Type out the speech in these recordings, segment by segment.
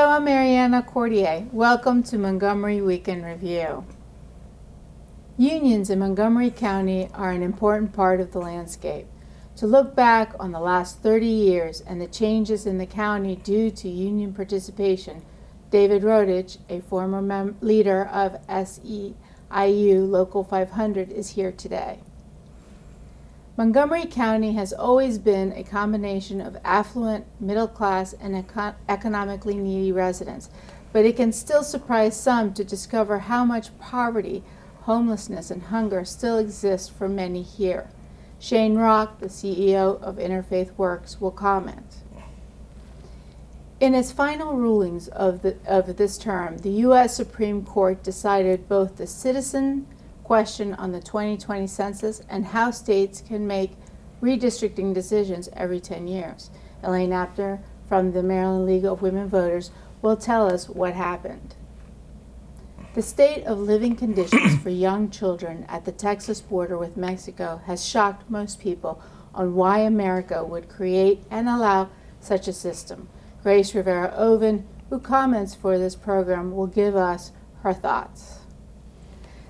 I'm Mariana Cordier. Welcome to Montgomery Weekend Review. Unions in Montgomery County are an important part of the landscape. To look back on the last 30 years and the changes in the county due to union participation, David Rodich, a former leader of SEIU Local 500, is here today. Montgomery County has always been a combination of affluent, middle class, and economically needy residents, but it can still surprise some to discover how much poverty, homelessness, and hunger still exist for many here. Shane Rock, the CEO of Interfaith Works, will comment. In its final rulings of this term, the U.S. Supreme Court decided both the citizen question on the 2020 census and how states can make redistricting decisions every 10 years. Elaine Apter from the Maryland League of Women Voters will tell us what happened. The state of living conditions for young children at the Texas border with Mexico has shocked most people on why America would create and allow such a system. Grace Rivera-Oven, who comments for this program, will give us her thoughts.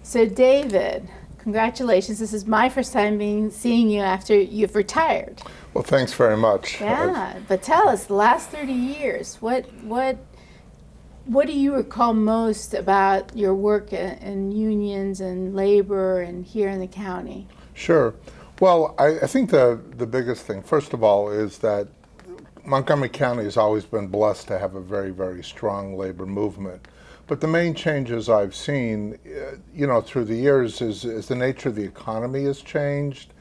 So David, congratulations. This is my first time seeing you after you've retired. Well, thanks very much. Yeah, but tell us, the last 30 years, what do you recall most about your work in unions and labor and here in the county? Sure. Well, I think the biggest thing, first of all, is that Montgomery County has always been blessed to have a very, very strong labor movement. But the main changes I've seen, through the years is the nature of the economy has changed,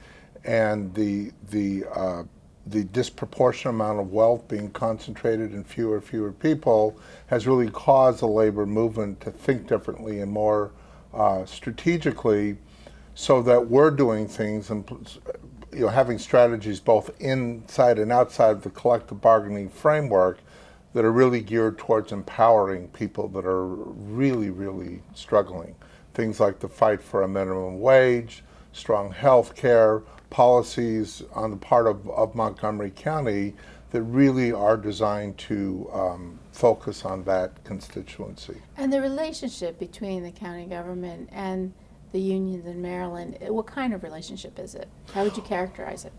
and the disproportionate amount of wealth being concentrated in fewer people has really caused the labor movement to think differently and more strategically, so that we're doing things and having strategies both inside and outside of the collective bargaining framework that are really geared towards empowering people that are really, really struggling. Things like the fight for a minimum wage, strong health care, policies on the part of Montgomery County that really are designed to focus on that constituency. And the relationship between the county government and the unions in Maryland, what kind of relationship is it? How would you characterize it?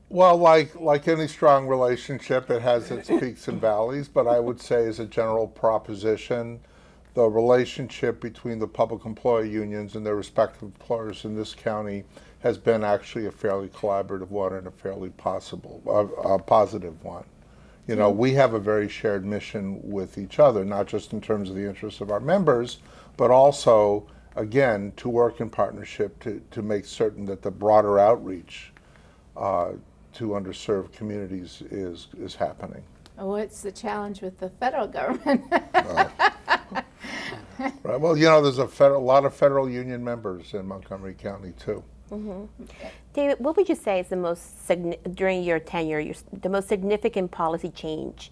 Well, like any strong relationship, it has its peaks and valleys, but I would say as a general proposition, the relationship between the public employee unions and their respective employers in this county has been actually a fairly collaborative one and a fairly positive one. We have a very shared mission with each other, not just in terms of the interests of our members, but also, again, to work in partnership to make certain that the broader outreach to underserved communities is happening. What's the challenge with the federal government? Right. Well, there's a lot of federal union members in Montgomery County too. Mm-hmm. David, what would you say is the most during your tenure, the most significant policy change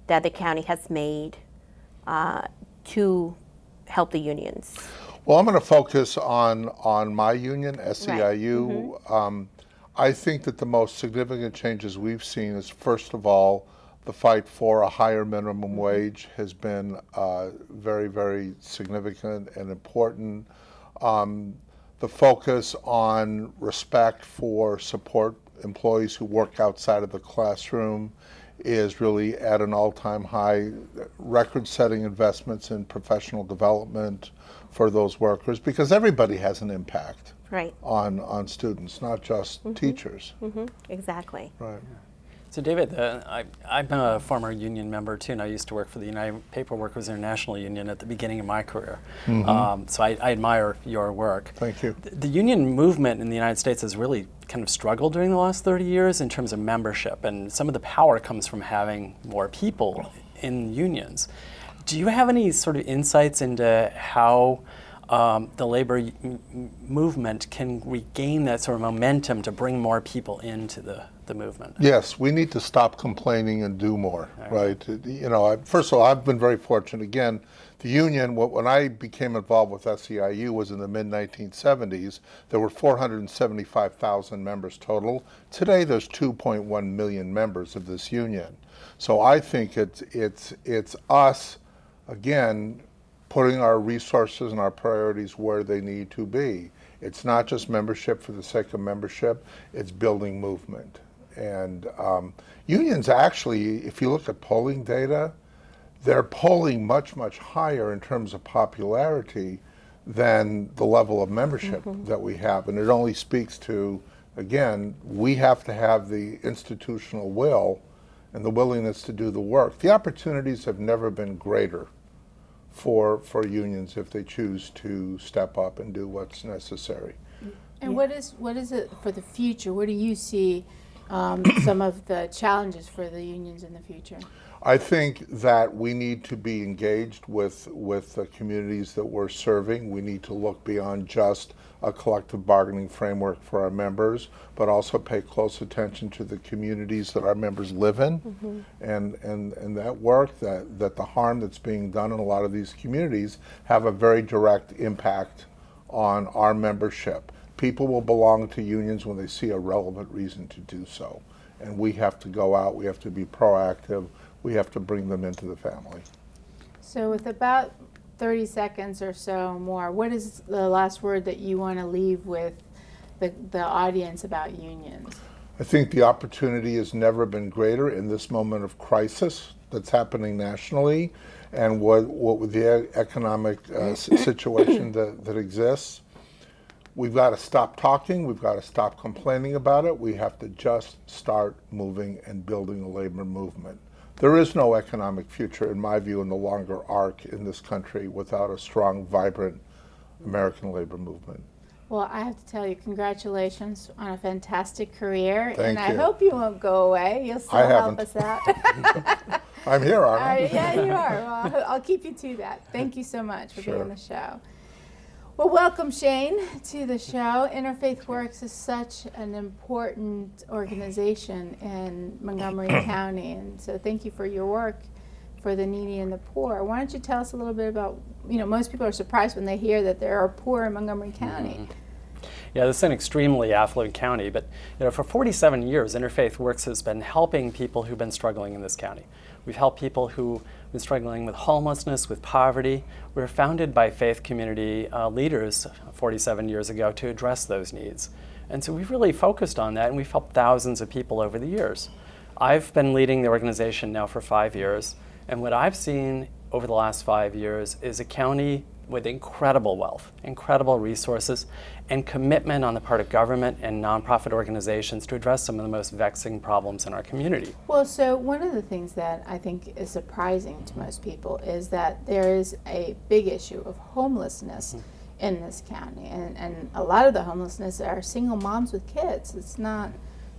that the county has made to help the unions? Well, I'm going to focus on my union, SEIU. Right. Mm-hmm. I think that the most significant changes we've seen is, first of all, the fight for a higher minimum wage has been very, very significant and important. The focus on respect for support employees who work outside of the classroom is really at an all-time high. Record-setting investments in professional development for those workers, because everybody has an impact. Right. On students, not just teachers. Mm-hmm. Exactly. Right. So David, I'm a former union member too, and I used to work for the United Paper Workers International Union at the beginning of my career. Mm-hmm. So I admire your work. Thank you. The union movement in the United States has really kind of struggled during the last 30 years in terms of membership, and some of the power comes from having more people in unions. Do you have any sort of insights into how the labor movement can regain that sort of momentum to bring more people into the movement. Yes, we need to stop complaining and do more, right? You know, first of all, I've been very fortunate. Again, the union, when I became involved with SEIU was in the mid-1970s. There were 475,000 members total. Today, there's 2.1 million members of this union. So I think it's us, again, putting our resources and our priorities where they need to be. It's not just membership for the sake of membership, it's building movement. And unions actually, if you look at polling data, they're polling much, much higher in terms of popularity than the level of membership that we have. And it only speaks to, again, we have to have the institutional will and the willingness to do the work. The opportunities have never been greater for unions if they choose to step up and do what's necessary. And what is it for the future? Where do you see some of the challenges for the unions in the future? I think that we need to be engaged with the communities that we're serving. We need to look beyond just a collective bargaining framework for our members, but also pay close attention to the communities that our members live in, and that work, that the harm that's being done in a lot of these communities have a very direct impact on our membership. People will belong to unions when they see a relevant reason to do so. And we have to go out, we have to be proactive, we have to bring them into the family. So with about 30 seconds or so more, what is the last word that you want to leave with the audience about unions? I think the opportunity has never been greater in this moment of crisis that's happening nationally, and what with the economic situation that exists. We've got to stop talking, we've got to stop complaining about it, we have to just start moving and building a labor movement. There is no economic future, in my view, in the longer arc in this country without a strong, vibrant American labor movement. Well, I have to tell you, congratulations on a fantastic career. Thank and you. I hope you won't go away. You'll still help us out. I'm here, aren't I? Yeah, you are. Well, I'll keep you to that. Thank you so much for being on the show. Well, welcome, Shane, to the show. Interfaith Works is such an important organization in Montgomery County, and so thank you for your work for the needy and the poor. Why don't you tell us a little bit about, most people are surprised when they hear that there are poor in Montgomery County. Yeah, this is an extremely affluent county, but for 47 years, Interfaith Works has been helping people who've been struggling in this county. We've helped people who've been struggling with homelessness, with poverty. We were founded by faith community leaders 47 years ago to address those needs. And so we've really focused on that, and we've helped thousands of people over the years. I've been leading the organization now for 5 years, and what I've seen over the last 5 years is a county with incredible wealth, incredible resources, and commitment on the part of government and nonprofit organizations to address some of the most vexing problems in our community. Well, so one of the things that I think is surprising to most people is that there is a big issue of homelessness in this county, and a lot of the homelessness are single moms with kids. It's not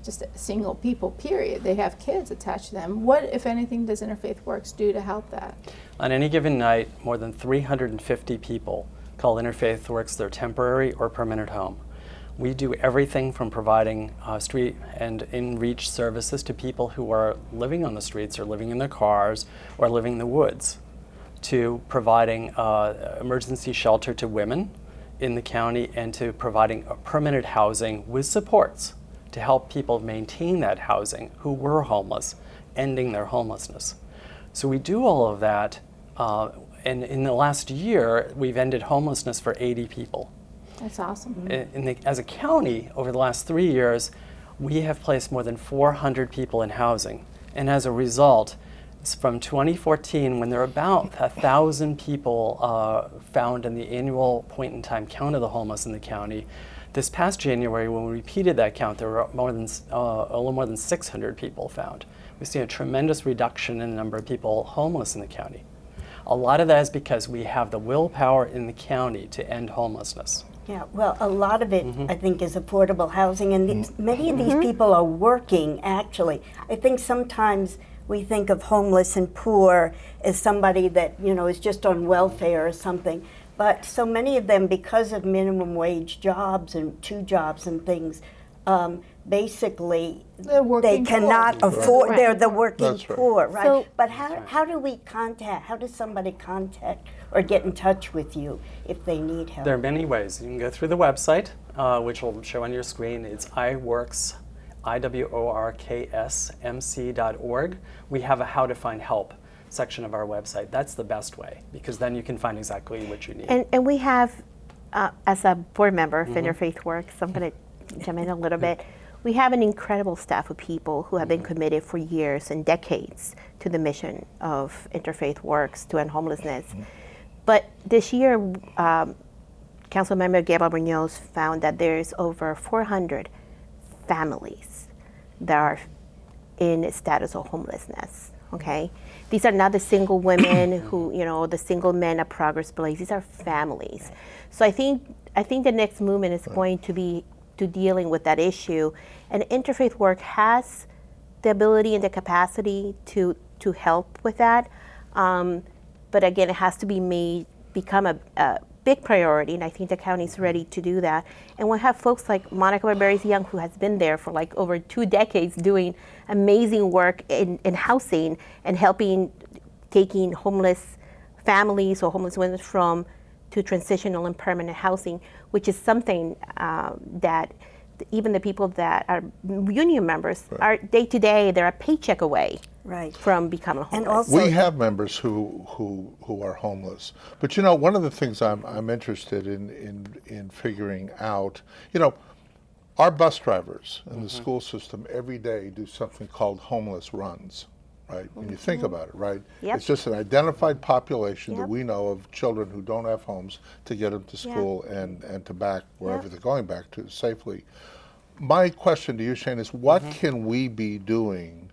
just single people, period. They have kids attached to them. What, if anything, does Interfaith Works do to help that? On any given night, more than 350 people call Interfaith Works their temporary or permanent home. We do everything from providing street and in-reach services to people who are living on the streets or living in their cars or living in the woods, to providing emergency shelter to women in the county, and to providing permanent housing with supports to help people maintain that housing who were homeless, ending their homelessness. So we do all of that, and in the last year, we've ended homelessness for 80 people. That's awesome. As a county, over the last 3 years, we have placed more than 400 people in housing. And as a result, from 2014, when there were about 1,000 people found in the annual point-in-time count of the homeless in the county, this past January, when we repeated that count, there were a little more than 600 people found. We've seen a tremendous reduction in the number of people homeless in the county. A lot of that is because we have the willpower in the county to end homelessness. Yeah, well, a lot of it, I think, is affordable housing, and many of these people are working, actually. I think sometimes we think of homeless and poor as somebody that, is just on welfare or something. But so many of them, because of minimum wage jobs and 2 jobs and things, basically They're working they cannot afford. Right. They're the working That's right. poor, right? So- but how do we contact? How does somebody contact or get in touch with you if they need help? There are many ways. You can go through the website, which will show on your screen. It's iWorks, iworksmc.org. We have a How to Find Help section of our website. That's the best way, because then you can find exactly what you need. And we have, as a board member of Interfaith Works, I'm going to jump in a little bit. We have an incredible staff of people who have been committed for years and decades to the mission of Interfaith Works to end homelessness. But this year, Councilmember Gabriel Munoz found that there's over 400 families that are in status of homelessness. Okay, these are not the single women who, the single men at Progress Place. These are families. So I think the next movement is going to be to dealing with that issue, and Interfaith Work has the ability and the capacity to help with that. But again, it has to become a big priority, and I think the county's ready to do that. And we have folks like Monica Barberis-Young, who has been there for like over 2 decades doing amazing work in housing and taking homeless families or homeless women to transitional and permanent housing, which is something that even the people that are union members are day to day, they're a paycheck away Right. from becoming homeless. And also, We have members who are homeless, but one of the things I'm interested in figuring out, our bus drivers in the school system every day do something called homeless runs, right? When you think about it, right? Yep. It's just an identified population that Yep. we know of children who don't have homes to get them to school and to back wherever they're going back to safely. My question to you, Shane, is what can we be doing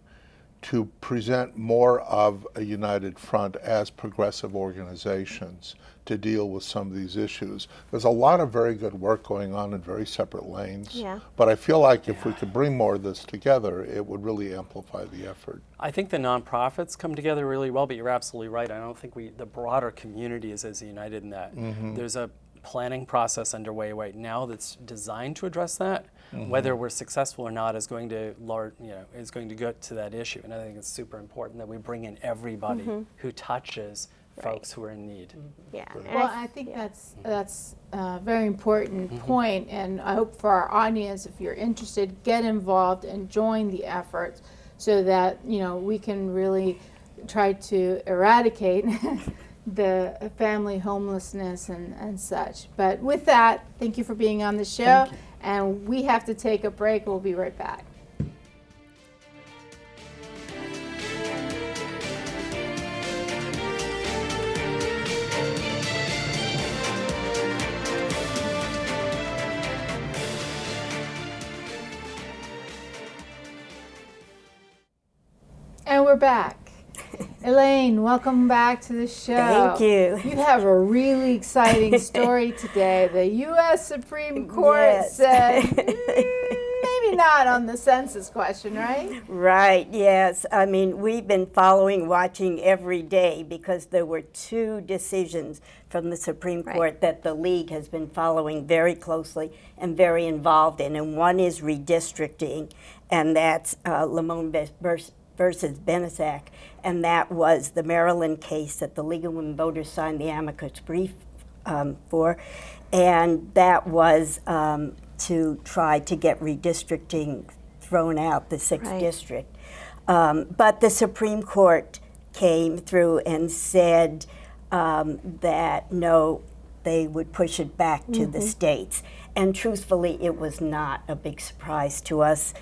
to present more of a united front as progressive organizations to deal with some of these issues? There's a lot of very good work going on in very separate lanes, but I feel like if we could bring more of this together, it would really amplify the effort. I think the nonprofits come together really well, but you're absolutely right. I don't think the broader community is as united in that. There's a planning process underway right now that's designed to address that. Whether we're successful or not is going to go to that issue. And I think it's super important that we bring in everybody who touches folks who are in need. Yeah. Well, I think that's a very important point, and I hope for our audience, if you're interested, get involved and join the efforts so that we can really try to eradicate the family homelessness and such. But with that, thank you for being on the show, and we have to take a break. We'll be right back. And we're back. Elaine, welcome back to the show. Thank you. You have a really exciting story today. The U.S. Supreme Court Yes. said maybe not on the census question, right? Right, yes. I mean, we've been watching every day because there were 2 decisions from the Supreme Court that the League has been following very closely and very involved in. And one is redistricting, and that's Lamone versus Benesac. And that was the Maryland case that the League of Women Voters signed the amicus brief for. And that was to try to get redistricting thrown out, the 6th district. But the Supreme Court came through and said that no, they would push it back to the states. And truthfully, it was not a big surprise to us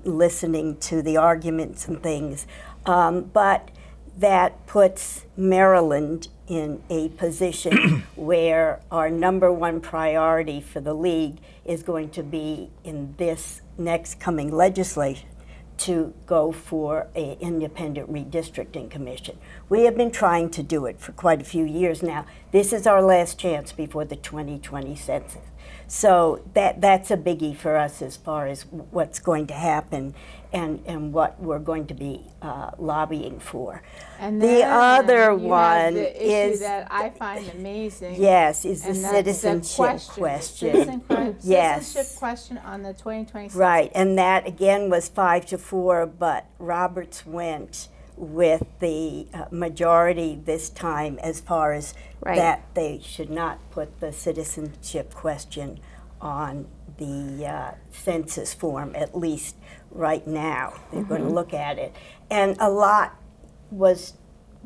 listening to the arguments and things. But that puts Maryland in a position where our #1 priority for the League is going to be in this next coming legislation to go for an independent redistricting commission. We have been trying to do it for quite a few years now. This is our last chance before the 2020 census. So that's a biggie for us as far as what's going to happen and what we're going to be lobbying for. And the then other you one have the issue is that I find amazing. yes, is the and that's the citizenship question. Yes. Citizenship question on the 2020 census. Right, and that again was 5-4, but Roberts went with the majority this time as far as Right. that they should not put the citizenship question on the census form, at least right now. They're going to look at it. And a lot was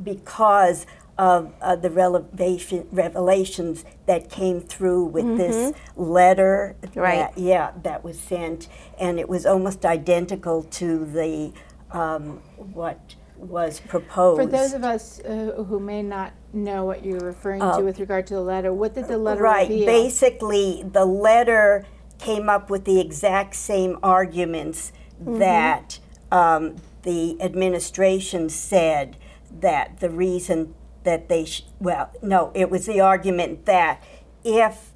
because of the revelations that came through with this letter Right. that was sent, and it was almost identical to the what was proposed. For those of us who may not know what you're referring to with regard to the letter, what did the letter Right, reveal? basically the letter came up with the exact same arguments that the administration said that the reason that they, it was the argument that if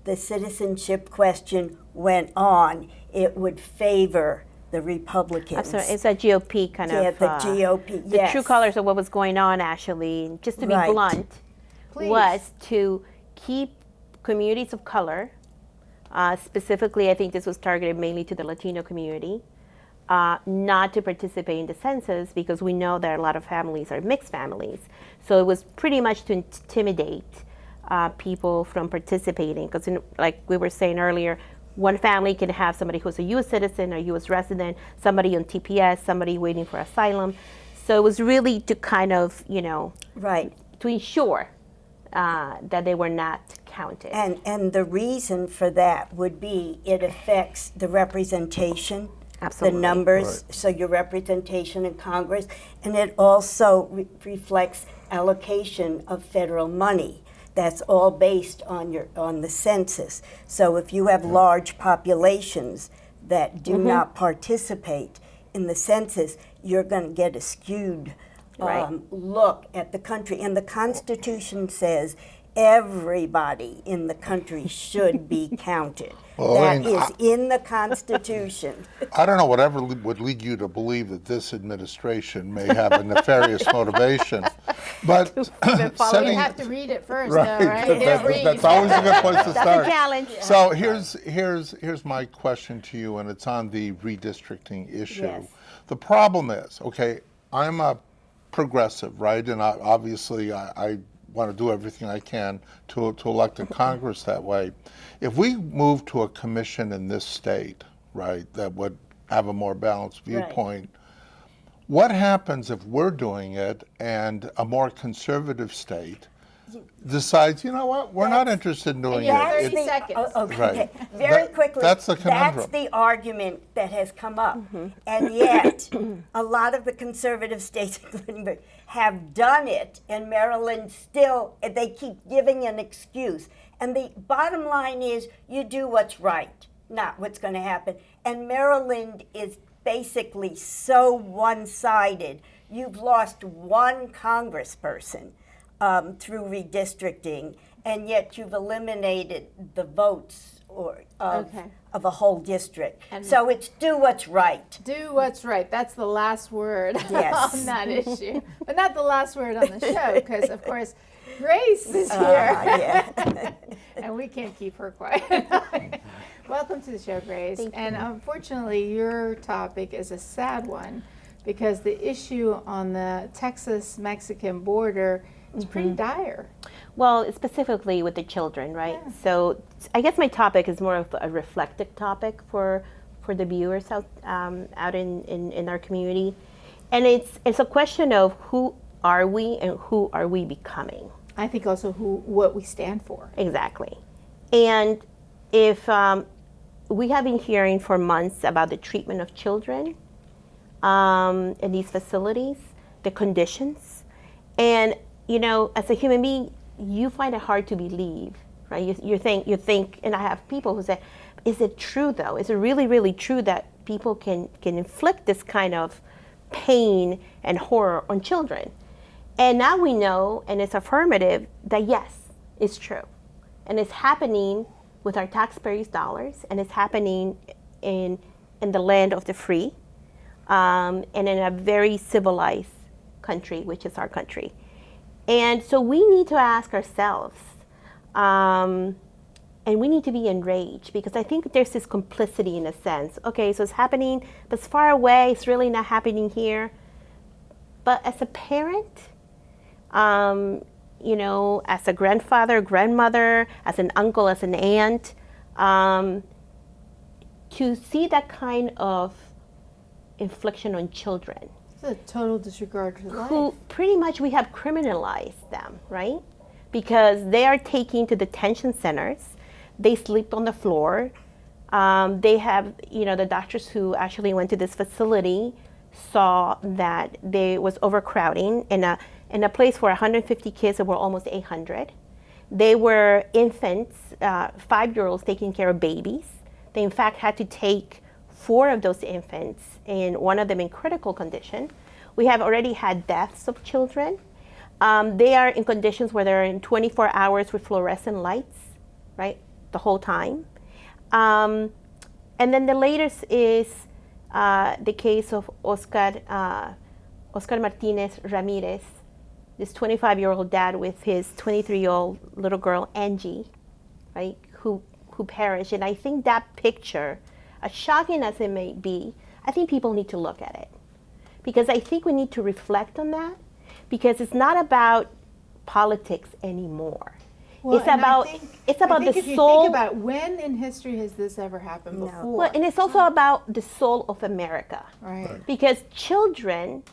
the citizenship question went on, it would favor the Republicans. So it's a GOP kind Yeah, of. the GOP, The yes. true colors of what was going on, actually, just to be Right. blunt, Please. was to keep communities of color, specifically, I think this was targeted mainly to the Latino community, not to participate in the census because we know that a lot of families are mixed families. So it was pretty much to intimidate people from participating because, like we were saying earlier, one family can have somebody who's a U.S. citizen or U.S. resident, somebody on TPS, somebody waiting for asylum. So it was really to kind of, Right. to ensure that they were not counted. And the reason for that would be it affects the representation, Absolutely. the numbers, Right. so your representation in Congress, and it also reflects allocation of federal money. That's all based on the census. So if you have large populations that do not participate in the census, you're going to get a skewed Right. look at the country. And the Constitution says everybody in the country should be counted. Well, That Elaine, is in the Constitution. I don't know whatever would lead you to believe that this administration may have a nefarious motivation, but You setting, have to read it first, right, though, right? You can't read. that's always a good place to That's start. a challenge. So here's my question to you, and it's on the redistricting issue. Yes. The problem is, okay, I'm a progressive, right, and obviously I want to do everything I can to elect a Congress that way. If we move to a commission in this state, right, that would have a more balanced viewpoint, what happens if we're doing it and a more conservative state decides, you know what, we're not interested in doing you have it. 30 seconds. Okay. Right. Very quickly. That's the conundrum. That's the argument that has come up. And yet, a lot of the conservative states including have done it, and Maryland still, they keep giving an excuse. And the bottom line is you do what's right, not what's going to happen. And Maryland is basically so one-sided. You've lost one congressperson through redistricting, and yet you've eliminated the votes of a whole district. And so it's do what's right. Do what's right. That's the last word Yes. on that issue. But not the last word on the show, because, of course, Grace is here. Yeah. And we can't keep her quiet. Welcome to the show, Grace. Thank you. And unfortunately, your topic is a sad one because the issue on the Texas-Mexican border is pretty dire. Well, specifically with the children, right? Yeah. So I guess my topic is more of a reflective topic for the viewers out in our community. And it's a question of who are we and who are we becoming? I think also what we stand for. Exactly. And if we have been hearing for months about the treatment of children in these facilities, the conditions, and as a human being, you find it hard to believe, right? You think, and I have people who say, "Is it true though? Is it really, really true that people can inflict this kind of pain and horror on children. And now we know, and it's affirmative, that yes, it's true. And it's happening with our taxpayers' dollars, and it's happening in the land of the free, and in a very civilized country, which is our country. And so we need to ask ourselves, and we need to be enraged, because I think there's this complicity in a sense. Okay, so it's happening, but it's far away, it's really not happening here. But as a parent, you know, as a grandfather, grandmother, as an uncle, as an aunt, to see that kind of infliction on children, It's a total disregard for life. who pretty much we have criminalized them, right? Because they are taken to detention centers, they sleep on the floor. They have, you know, the doctors who actually went to this facility saw that there was overcrowding in a place for 150 kids. There were almost 800. They were infants, 5-year-olds taking care of babies. They in fact had to take 4 of those infants, and one of them in critical condition. We have already had deaths of children. They are in conditions where they're in 24 hours with fluorescent lights, right, the whole time. And then the latest is the case of Oscar Martinez Ramirez, this 25-year-old dad with his 23-year-old little girl, Angie, right, who perished. And I think that picture, as shocking as it may be, I think people need to look at it. Because I think we need to reflect on that, because it's not about politics anymore. Well, it's and about I think the if you soul. think about when in history has this ever happened No. before? Well, and it's also about the soul of America. Right. Because children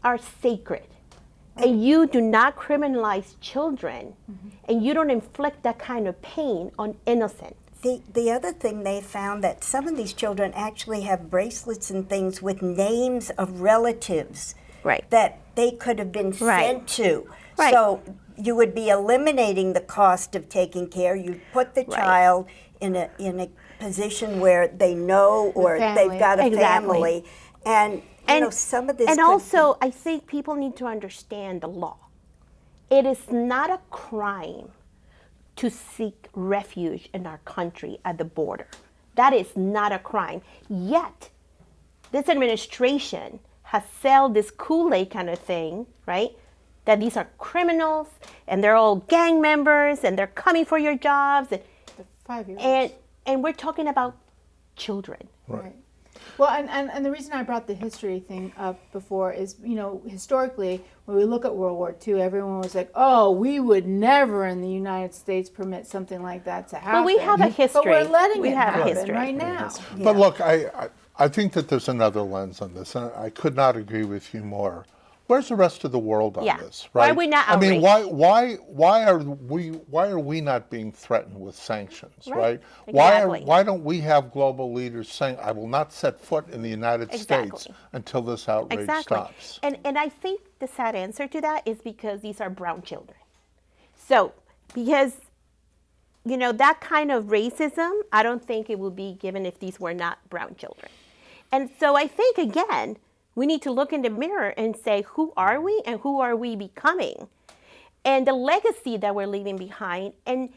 are sacred. And you do not criminalize children, and you don't inflict that kind of pain on innocent. The other thing they found, that some of these children actually have bracelets and things with names of relatives Right. that they could have been Right. sent to. Right. So you would be eliminating the cost of taking care. You'd put the Right. child in a position where they know, or family. they've got a Exactly. family. And you know, some of this And could also, I think people need to understand the law. It is not a crime to seek refuge in our country at the border. That is not a crime. Yet, this administration has sold this Kool-Aid kind of thing, right? That these are criminals, and they're all gang members, and they're coming for your jobs, The 5-year-olds. and we're talking about children. Right. Well, and the reason I brought the history thing up before is, you know, historically, when we look at World War II, everyone was like, oh, we would never in the United States permit something like that to happen. Well, we have a history. But we're letting We it have a happen history. right now. But look, I think that there's another lens on this, and I could not agree with you more. Where's the rest of the world on Yeah. this? Why Right? are we not I mean, outraged? why are we not being threatened with sanctions? Right. Right? Exactly. Why don't we have global leaders saying, "I will not set foot in the United States Exactly. until this outrage Exactly. stops"? And I think the sad answer to that is because these are brown children. So, because, you know, that kind of racism, I don't think it would be given if these were not brown children. And so I think, again, we need to look in the mirror and say, who are we and who are we becoming? And the legacy that we're leaving behind, and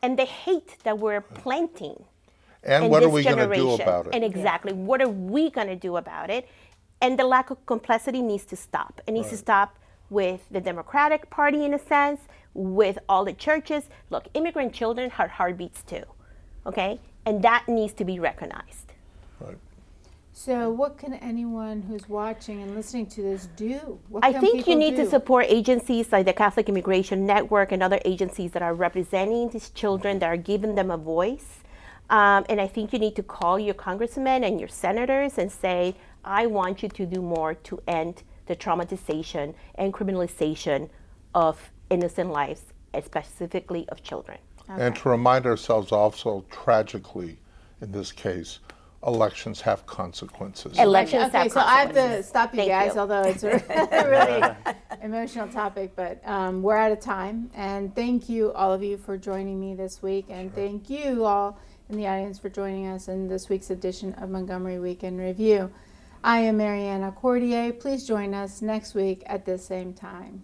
the hate that we're planting. And in what are this we going to do generation. about it? And exactly, what are we going to do about it? And the lack of complexity needs to stop. It needs to stop with the Democratic Party, in a sense, with all the churches. Look, immigrant children have heartbeats too, okay? And that needs to be recognized. Right. So what can anyone who's watching and listening to this do? What I can think you people need to do? support agencies like the Catholic Immigration Network and other agencies that are representing these children, that are giving them a voice. And I think you need to call your congressmen and your senators and say, I want you to do more to end the traumatization and criminalization of innocent lives, specifically of children. And to remind ourselves also, tragically, in this case, elections have consequences. Elections Okay, have so I have to consequences. stop you Thank guys, you. although it's a really emotional topic, but we're out of time. And thank you, all of you, for joining me this week. And thank you all in the audience for joining us in this week's edition of Montgomery Week in Review. I am Mariana Cordier. Please join us next week at this same time.